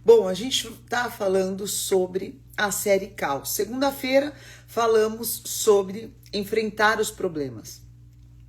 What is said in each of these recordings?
Bom, a gente está falando sobre a série Caos. Segunda-feira falamos sobre enfrentar os problemas.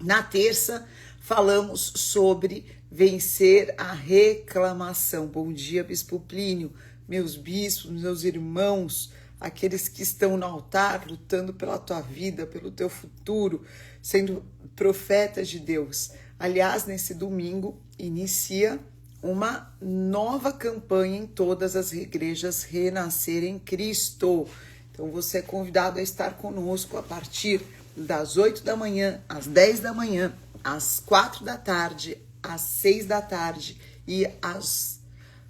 Na terça falamos sobre vencer a reclamação. Bom dia, Bispo Plínio, meus bispos, meus irmãos, aqueles que estão no altar lutando pela tua vida, pelo teu futuro, sendo profetas de Deus. Aliás, nesse domingo inicia uma nova campanha em todas as igrejas Renascer em Cristo. Então você é convidado a estar conosco a partir das 8 da manhã, às 10 da manhã, às 4 da tarde, às 6 da tarde e às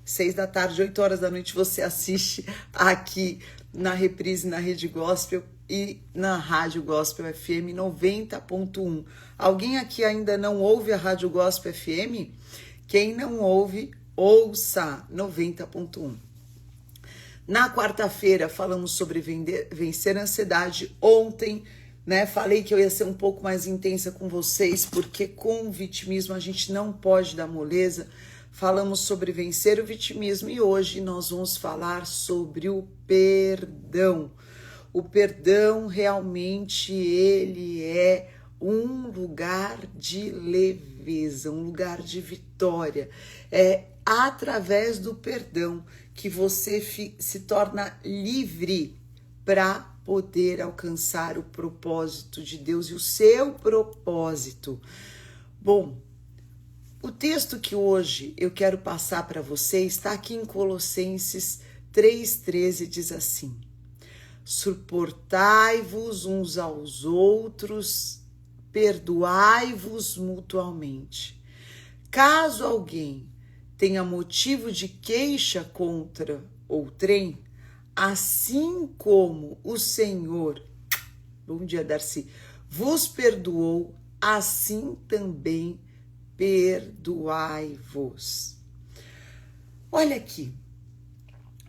6 da tarde, 8 horas da noite você assiste aqui na reprise na Rede Gospel e na Rádio Gospel FM 90.1. Alguém aqui ainda não ouve a Rádio Gospel FM? Quem não ouve, ouça 90.1. Na quarta-feira falamos sobre vencer a ansiedade. Ontem, falei que eu ia ser um pouco mais intensa com vocês, porque com o vitimismo a gente não pode dar moleza. Falamos sobre vencer o vitimismo e hoje nós vamos falar sobre o perdão. O perdão realmente ele é um lugar de leveza, um lugar de vitória. É através do perdão que você se torna livre para poder alcançar o propósito de Deus e o seu propósito. Bom, o texto que hoje eu quero passar para vocês está aqui em Colossenses 3,13, diz assim: suportai-vos uns aos outros, perdoai-vos mutuamente. Caso alguém tenha motivo de queixa contra outrem, assim como o Senhor, bom dia Darcy, vos perdoou, assim também perdoai-vos. Olha aqui,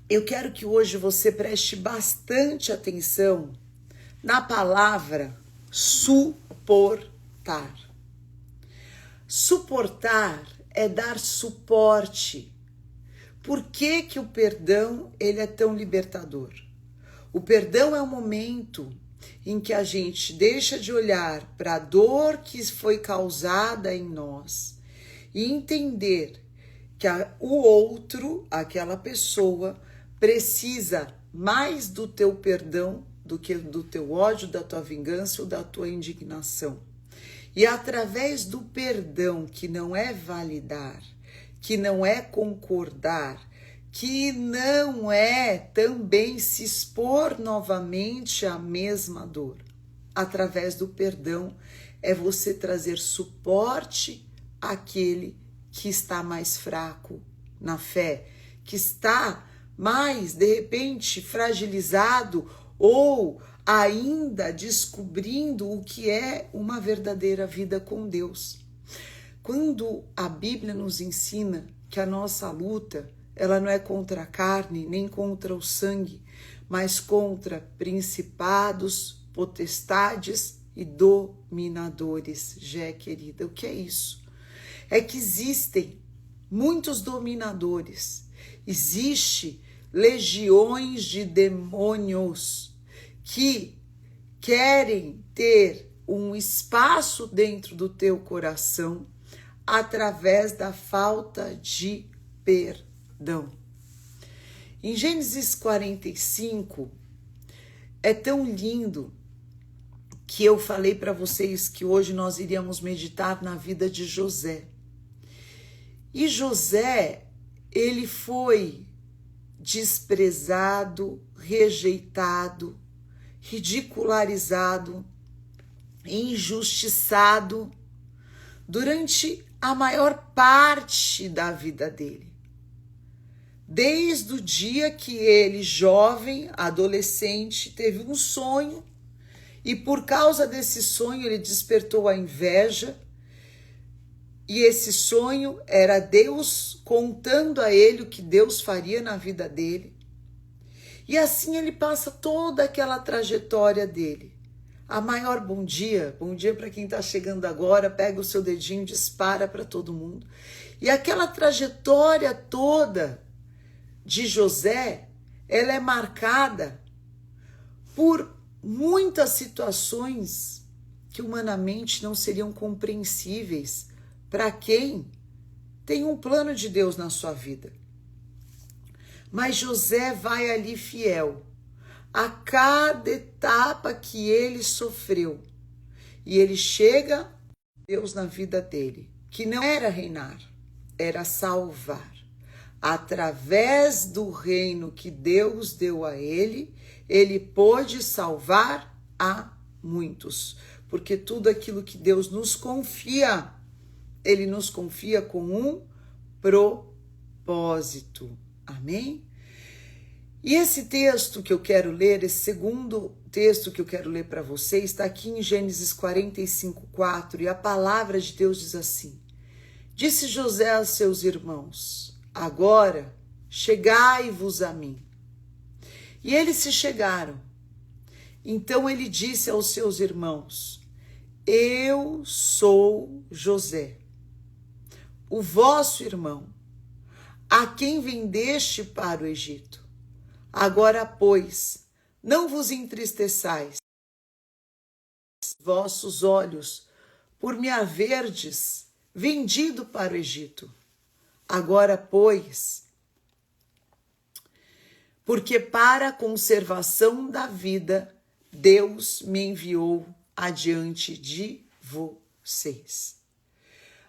eu quero que hoje você preste bastante atenção na palavra suportar. Suportar é dar suporte. Por que que o perdão ele é tão libertador? O perdão é o momento em que a gente deixa de olhar para a dor que foi causada em nós e entender que o outro, aquela pessoa, precisa mais do teu perdão do que do teu ódio, da tua vingança ou da tua indignação. E através do perdão, que não é validar, que não é concordar, que não é também se expor novamente à mesma dor. Através do perdão é você trazer suporte àquele que está mais fraco na fé, que está mais, de repente, fragilizado ou ainda descobrindo o que é uma verdadeira vida com Deus. Quando a Bíblia nos ensina que a nossa luta, ela não é contra a carne, nem contra o sangue, mas contra principados, potestades e dominadores. Jé, querida, o que é isso? É que existem muitos dominadores, existe legiões de demônios que querem ter um espaço dentro do teu coração através da falta de perdão. Em Gênesis 45, é tão lindo que eu falei para vocês que hoje nós iríamos meditar na vida de José. E José, ele foi desprezado, rejeitado, ridicularizado, injustiçado durante a maior parte da vida dele. Desde o dia que ele, jovem, adolescente, teve um sonho e por causa desse sonho ele despertou a inveja. E esse sonho era Deus contando a ele o que Deus faria na vida dele. E assim ele passa toda aquela trajetória dele. A maior bom dia para quem está chegando agora, pega o seu dedinho, dispara para todo mundo. E aquela trajetória toda de José, ela é marcada por muitas situações que humanamente não seriam compreensíveis para quem tem um plano de Deus na sua vida. Mas José vai ali fiel a cada etapa que ele sofreu. E ele chega a Deus na vida dele, que não era reinar, era salvar. Através do reino que Deus deu a ele, ele pôde salvar a muitos. Porque tudo aquilo que Deus nos confia, ele nos confia com um propósito. Amém? E esse texto que eu quero ler, esse segundo texto que eu quero ler para você, está aqui em Gênesis 45:4, e a palavra de Deus diz assim: Disse José a seus irmãos: Agora chegai-vos a mim. E eles se chegaram. Então ele disse aos seus irmãos: Eu sou José, o vosso irmão, a quem vendeste para o Egito. Agora, pois, não vos entristeçais vossos olhos por me haverdes vendido para o Egito. Agora, pois, porque para a conservação da vida, Deus me enviou adiante de vocês.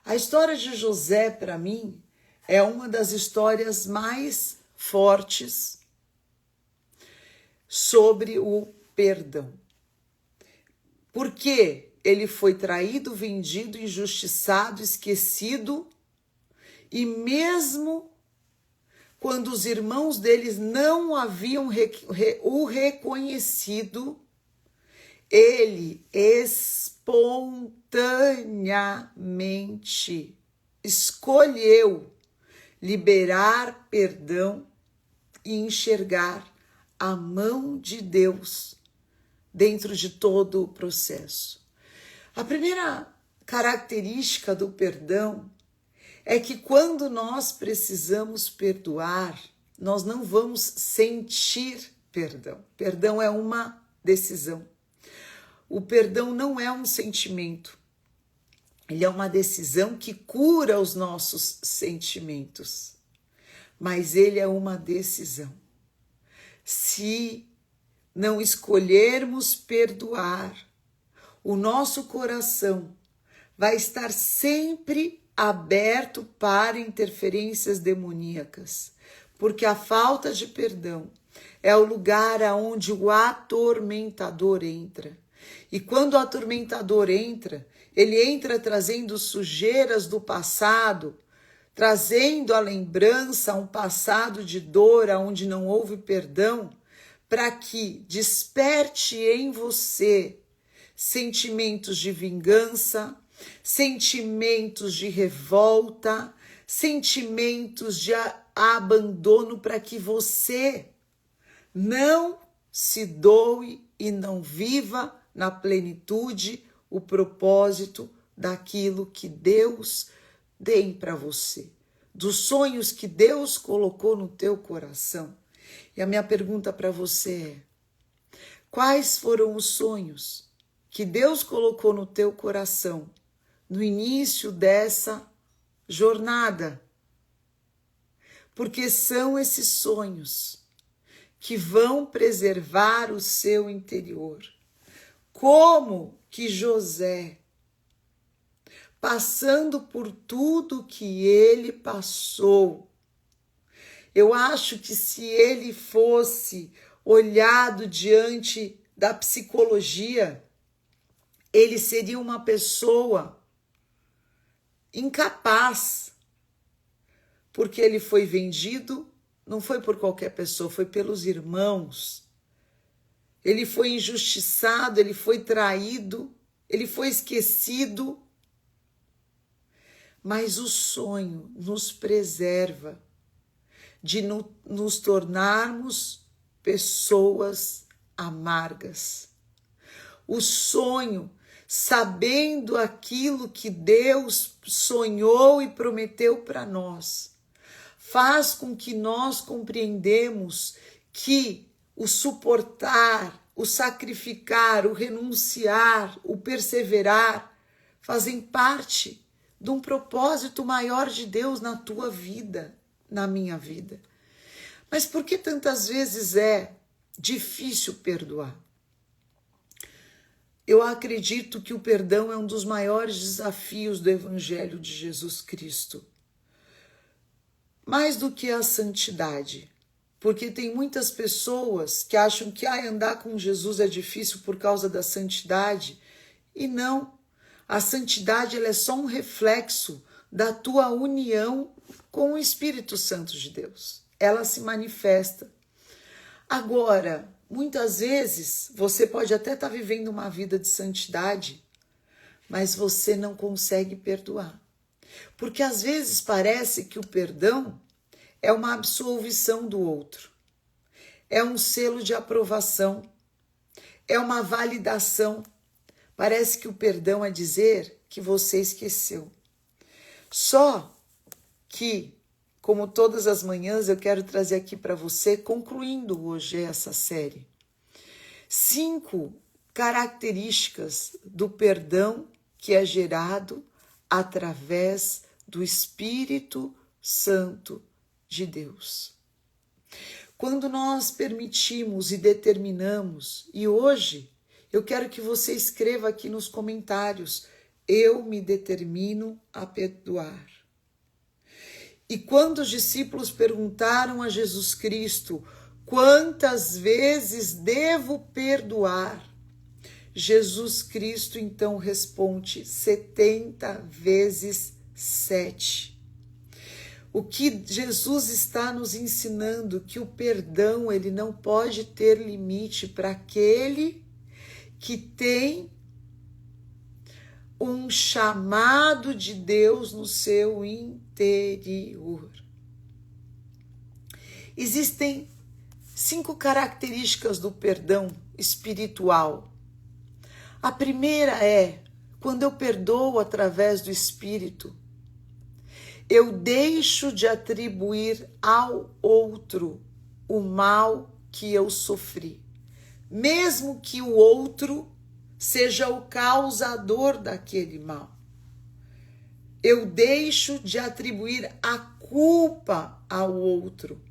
A história de José, para mim, é uma das histórias mais fortes sobre o perdão. Porque ele foi traído, vendido, injustiçado, esquecido, e mesmo quando os irmãos deles não haviam o reconhecido, ele espontaneamente escolheu liberar perdão e enxergar a mão de Deus dentro de todo o processo. A primeira característica do perdão é que quando nós precisamos perdoar, nós não vamos sentir perdão. Perdão é uma decisão. O perdão não é um sentimento. Ele é uma decisão que cura os nossos sentimentos. Mas ele é uma decisão. Se não escolhermos perdoar, o nosso coração vai estar sempre aberto para interferências demoníacas, porque a falta de perdão é o lugar aonde o atormentador entra. E quando o atormentador entra, ele entra trazendo sujeiras do passado, trazendo a lembrança, um passado de dor onde não houve perdão, para que desperte em você sentimentos de vingança, sentimentos de revolta, sentimentos de abandono, para que você não se doe e não viva na plenitude o propósito daquilo que Deus tem para você, dos sonhos que Deus colocou no teu coração. E a minha pergunta para você é: quais foram os sonhos que Deus colocou no teu coração no início dessa jornada? Porque são esses sonhos que vão preservar o seu interior. Como que José, passando por tudo que ele passou, eu acho que se ele fosse olhado diante da psicologia, ele seria uma pessoa incapaz, porque ele foi vendido, não foi por qualquer pessoa, foi pelos irmãos. Ele foi injustiçado, ele foi traído, ele foi esquecido. Mas o sonho nos preserva de nos tornarmos pessoas amargas. O sonho, sabendo aquilo que Deus sonhou e prometeu para nós, faz com que nós compreendemos que o suportar, o sacrificar, o renunciar, o perseverar fazem parte de um propósito maior de Deus na tua vida, na minha vida. Mas por que tantas vezes é difícil perdoar? Eu acredito que o perdão é um dos maiores desafios do Evangelho de Jesus Cristo. Mais do que a santidade. Porque tem muitas pessoas que acham que andar com Jesus é difícil por causa da santidade. E não. A santidade ela é só um reflexo da tua união com o Espírito Santo de Deus. Ela se manifesta. Agora, muitas vezes, você pode até estar vivendo uma vida de santidade, mas você não consegue perdoar. Porque às vezes parece que o perdão é uma absolvição do outro, é um selo de aprovação, é uma validação. Parece que o perdão é dizer que você esqueceu. Só que, como todas as manhãs, eu quero trazer aqui para você, concluindo hoje essa série, 5 características do perdão que é gerado através do Espírito Santo de Deus. Quando nós permitimos e determinamos, e hoje eu quero que você escreva aqui nos comentários, eu me determino a perdoar. E quando os discípulos perguntaram a Jesus Cristo, quantas vezes devo perdoar? Jesus Cristo então responde 70 vezes 7. O que Jesus está nos ensinando que o perdão ele não pode ter limite para aquele que tem um chamado de Deus no seu interior. Existem 5 características do perdão espiritual. A primeira é, quando eu perdoo através do Espírito, eu deixo de atribuir ao outro o mal que eu sofri, mesmo que o outro seja o causador daquele mal. Eu deixo de atribuir a culpa ao outro,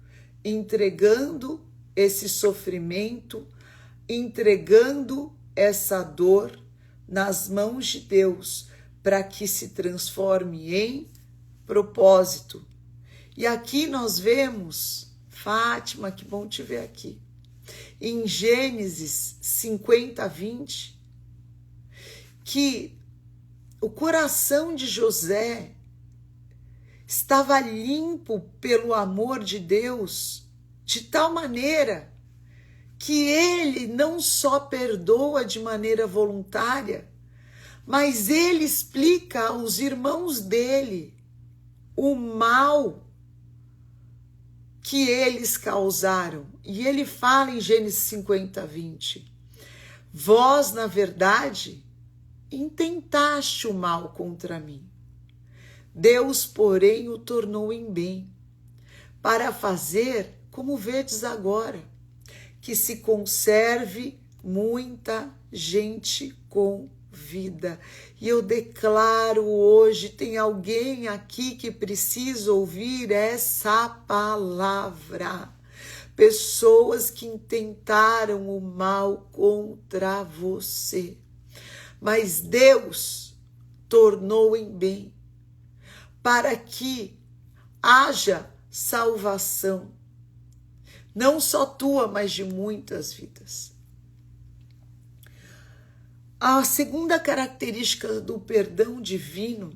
entregando esse sofrimento, entregando essa dor nas mãos de Deus, para que se transforme em propósito. E aqui nós vemos, Fátima, que bom te ver aqui, em Gênesis 50, 20, que o coração de José estava limpo pelo amor de Deus, de tal maneira que ele não só perdoa de maneira voluntária, mas ele explica aos irmãos dele o mal que eles causaram. E ele fala em Gênesis 50, 20, vós, na verdade, intentaste o mal contra mim. Deus, porém, o tornou em bem, para fazer como vedes agora, que se conserve muita gente com vida. E eu declaro hoje, tem alguém aqui que precisa ouvir essa palavra. Pessoas que intentaram o mal contra você, mas Deus tornou em bem, para que haja salvação, não só tua, mas de muitas vidas. A segunda característica do perdão divino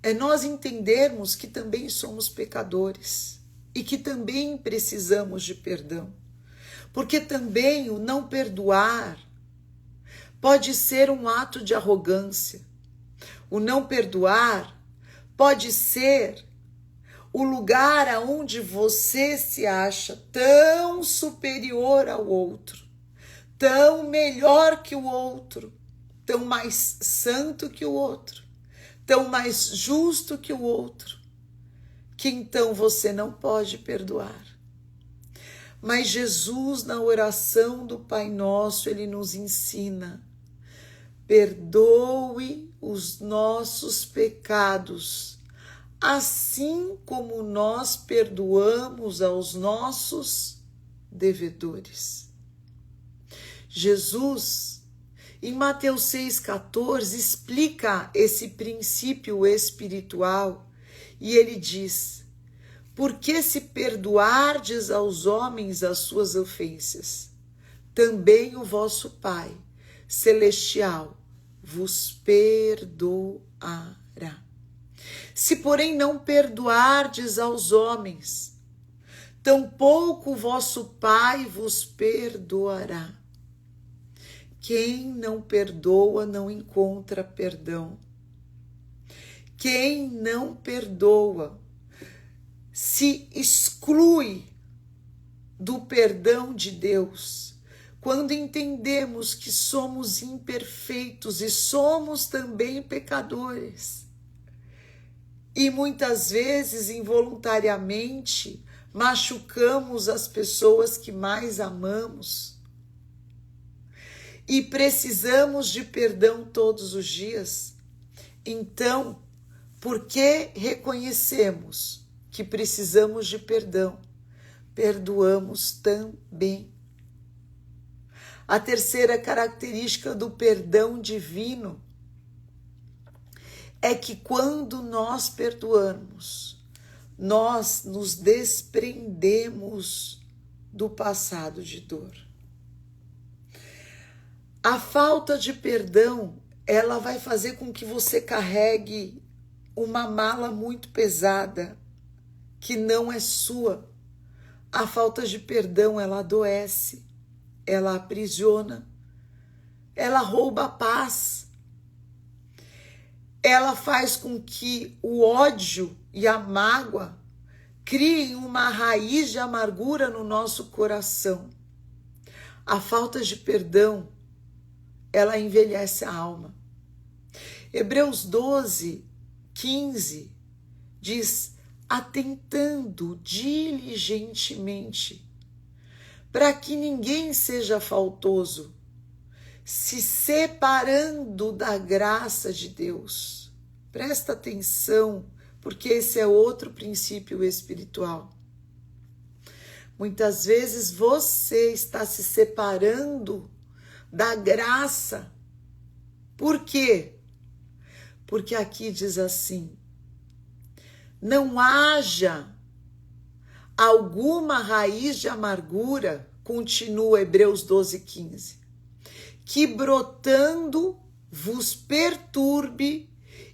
é nós entendermos que também somos pecadores e que também precisamos de perdão, porque também o não perdoar pode ser um ato de arrogância. O não perdoar pode ser o lugar aonde você se acha tão superior ao outro, tão melhor que o outro, tão mais santo que o outro, tão mais justo que o outro, que então você não pode perdoar. Mas Jesus, na oração do Pai Nosso, ele nos ensina: perdoe os nossos pecados, assim como nós perdoamos aos nossos devedores. Jesus, em Mateus 6,14, explica esse princípio espiritual e ele diz: porque se perdoardes aos homens as suas ofensas, também o vosso Pai Celestial vos perdoará. Se, porém, não perdoardes aos homens, tampouco o vosso Pai vos perdoará. Quem não perdoa não encontra perdão. Quem não perdoa se exclui do perdão de Deus. Quando entendemos que somos imperfeitos e somos também pecadores, e muitas vezes involuntariamente machucamos as pessoas que mais amamos, e precisamos de perdão todos os dias, então, porque reconhecemos que precisamos de perdão, perdoamos também. A terceira característica do perdão divino é que quando nós perdoamos, nós nos desprendemos do passado de dor. A falta de perdão, ela vai fazer com que você carregue uma mala muito pesada, que não é sua. A falta de perdão, ela adoece, ela aprisiona, ela rouba a paz, ela faz com que o ódio e a mágoa criem uma raiz de amargura no nosso coração. A falta de perdão, ela envelhece a alma. Hebreus 12:15 diz: atentando diligentemente, para que ninguém seja faltoso, se separando da graça de Deus. Presta atenção, porque esse é outro princípio espiritual. Muitas vezes você está se separando da graça. Por quê? Porque aqui diz assim: não haja alguma raiz de amargura, continua Hebreus 12:15, que brotando vos perturbe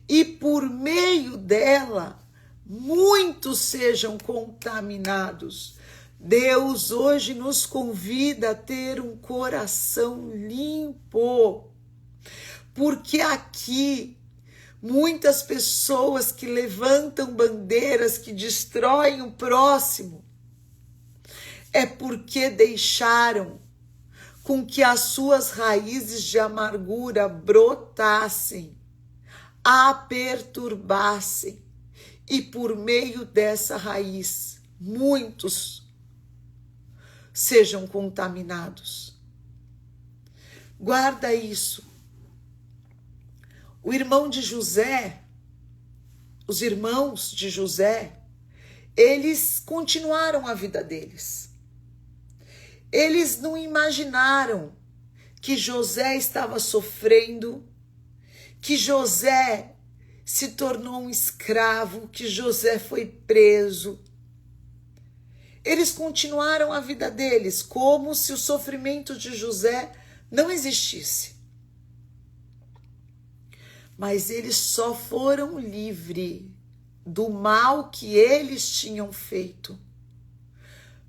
e por meio dela muitos sejam contaminados. Deus hoje nos convida a ter um coração limpo, porque aqui muitas pessoas que levantam bandeiras, que destroem o próximo, é porque deixaram com que as suas raízes de amargura brotassem, a perturbassem, e por meio dessa raiz, muitos sejam contaminados. Guarda isso. O irmão de José, os irmãos de José, eles continuaram a vida deles. Eles não imaginaram que José estava sofrendo, que José se tornou um escravo, que José foi preso. Eles continuaram a vida deles como se o sofrimento de José não existisse. Mas eles só foram livres do mal que eles tinham feito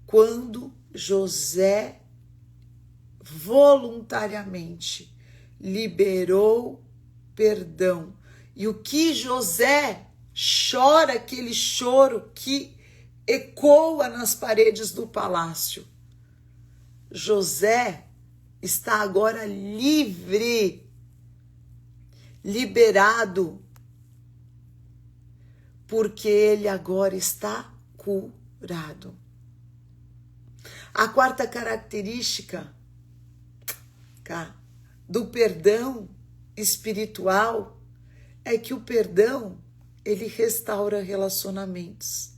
quando José voluntariamente liberou perdão. E o que José chora, aquele choro que ecoa nas paredes do palácio. José está agora livre, liberado, porque ele agora está curado. A quarta característica do perdão espiritual é que o perdão, ele restaura relacionamentos.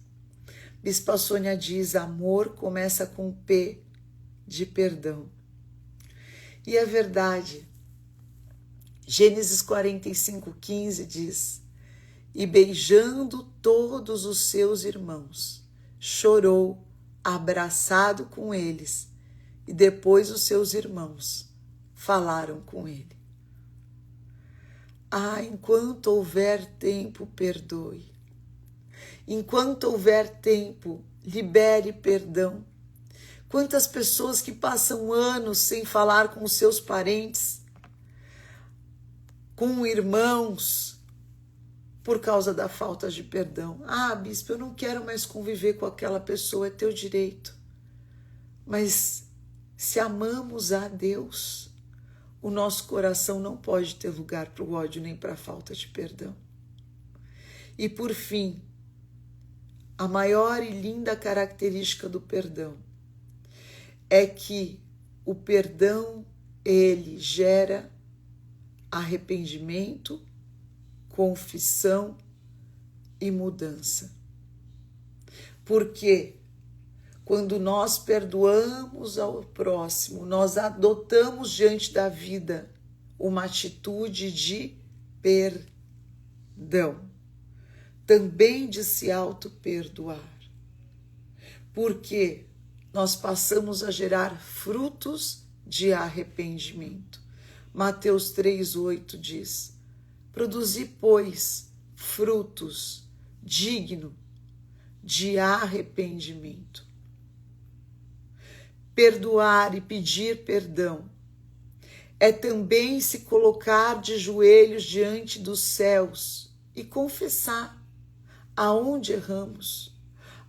Bispa Sônia diz, amor começa com P de perdão. E é verdade. Gênesis 45:15 diz, e beijando todos os seus irmãos, chorou, abraçado com eles, e depois os seus irmãos falaram com ele. Enquanto houver tempo, perdoe. Enquanto houver tempo, libere perdão. Quantas pessoas que passam anos sem falar com os seus parentes, com irmãos, por causa da falta de perdão. Bispo, eu não quero mais conviver com aquela pessoa, é teu direito. Mas se amamos a Deus, o nosso coração não pode ter lugar para o ódio nem para a falta de perdão. E por fim, a maior e linda característica do perdão é que o perdão, ele gera arrependimento, confissão e mudança. Porque quando nós perdoamos ao próximo, nós adotamos diante da vida uma atitude de perdão, também de se auto-perdoar. Porque nós passamos a gerar frutos de arrependimento. Mateus 3:8 diz, produzi, pois, frutos dignos de arrependimento. Perdoar e pedir perdão é também se colocar de joelhos diante dos céus e confessar aonde erramos,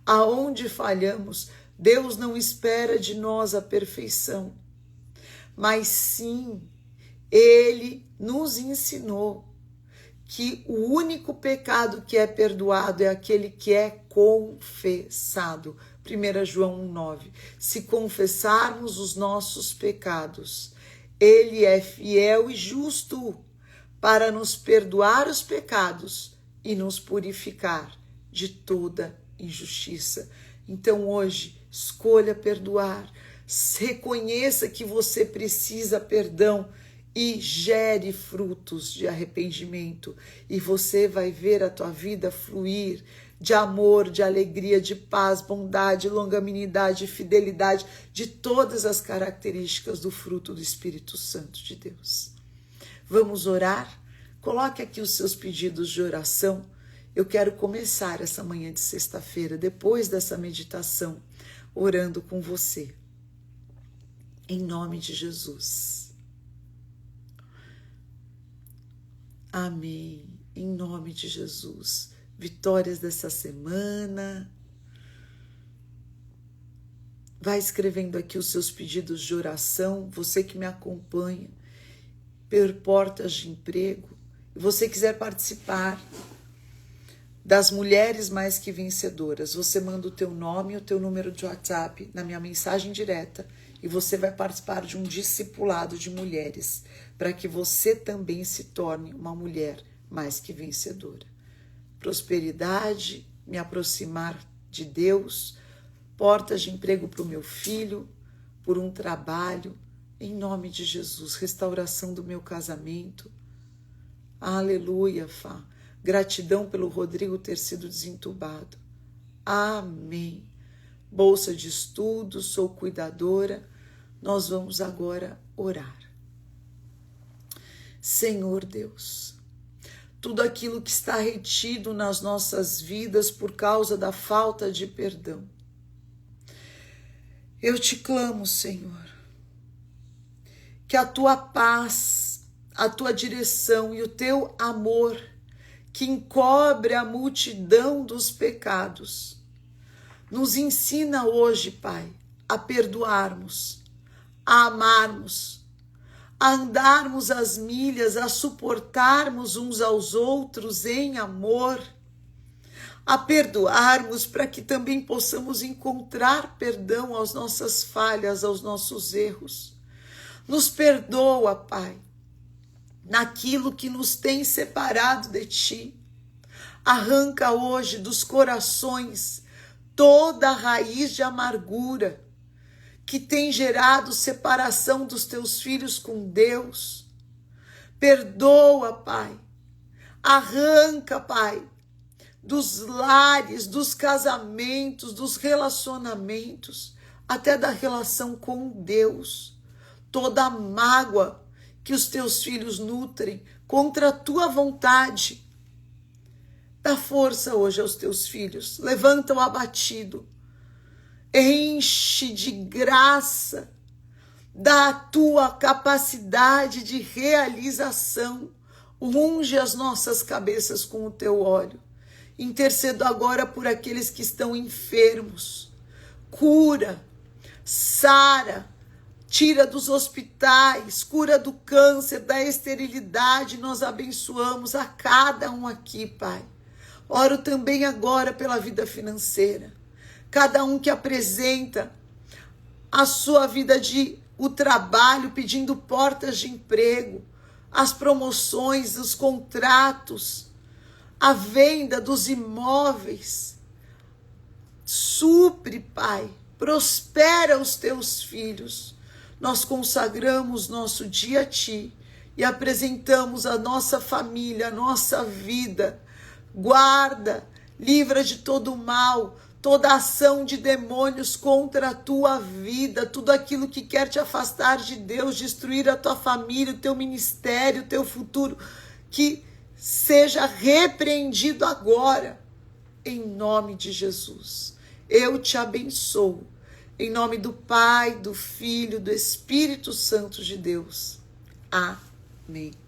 aonde falhamos. Deus não espera de nós a perfeição, mas sim, Ele nos ensinou que o único pecado que é perdoado é aquele que é confessado. 1 João 1:9. Se confessarmos os nossos pecados, Ele é fiel e justo para nos perdoar os pecados e nos purificar de toda injustiça. Então hoje, escolha perdoar, reconheça que você precisa perdão e gere frutos de arrependimento, e você vai ver a tua vida fluir de amor, de alegria, de paz, bondade, longanimidade, fidelidade, de todas as características do fruto do Espírito Santo de Deus. Vamos orar? Coloque aqui os seus pedidos de oração. Eu quero começar essa manhã de sexta-feira, depois dessa meditação, orando com você. Em nome de Jesus. Amém. Em nome de Jesus. Vitórias dessa semana. Vai escrevendo aqui os seus pedidos de oração. Você que me acompanha por portas de emprego. E você quiser participar das Mulheres Mais Que Vencedoras, você manda o teu nome e o teu número de WhatsApp na minha mensagem direta e você vai participar de um discipulado de mulheres, para que você também se torne uma mulher mais que vencedora. Prosperidade, me aproximar de Deus, portas de emprego para o meu filho, por um trabalho, em nome de Jesus, restauração do meu casamento. Aleluia, Fá. Gratidão pelo Rodrigo ter sido desentubado. Amém. Bolsa de estudo, sou cuidadora. Nós vamos agora orar. Senhor Deus, tudo aquilo que está retido nas nossas vidas por causa da falta de perdão, eu te clamo, Senhor, que a tua paz, a tua direção e o teu amor que encobre a multidão dos pecados, nos ensina hoje, Pai, a perdoarmos, a amarmos, a andarmos as milhas, a suportarmos uns aos outros em amor, a perdoarmos, para que também possamos encontrar perdão às nossas falhas, aos nossos erros. Nos perdoa, Pai, naquilo que nos tem separado de Ti. Arranca hoje dos corações toda a raiz de amargura que tem gerado separação dos Teus filhos com Deus. Perdoa, Pai. Arranca, Pai, dos lares, dos casamentos, dos relacionamentos, até da relação com Deus, toda a mágoa que os Teus filhos nutrem contra a Tua vontade. Dá força hoje aos Teus filhos, levanta o abatido, enche de graça da Tua capacidade de realização, unge as nossas cabeças com o Teu óleo. Intercedo agora por aqueles que estão enfermos, cura, sara, tira dos hospitais, cura do câncer, da esterilidade, nós abençoamos a cada um aqui, Pai. Oro também agora pela vida financeira, cada um que apresenta a sua vida o trabalho, pedindo portas de emprego, as promoções, os contratos, a venda dos imóveis. Supre, Pai, prospera os Teus filhos. Nós consagramos nosso dia a Ti e apresentamos a nossa família, a nossa vida. Guarda, livra de todo o mal, toda ação de demônios contra a Tua vida, tudo aquilo que quer te afastar de Deus, destruir a Tua família, o Teu ministério, o Teu futuro, que seja repreendido agora, em nome de Jesus. Eu te abençoo, em nome do Pai, do Filho, do Espírito Santo de Deus. Amém.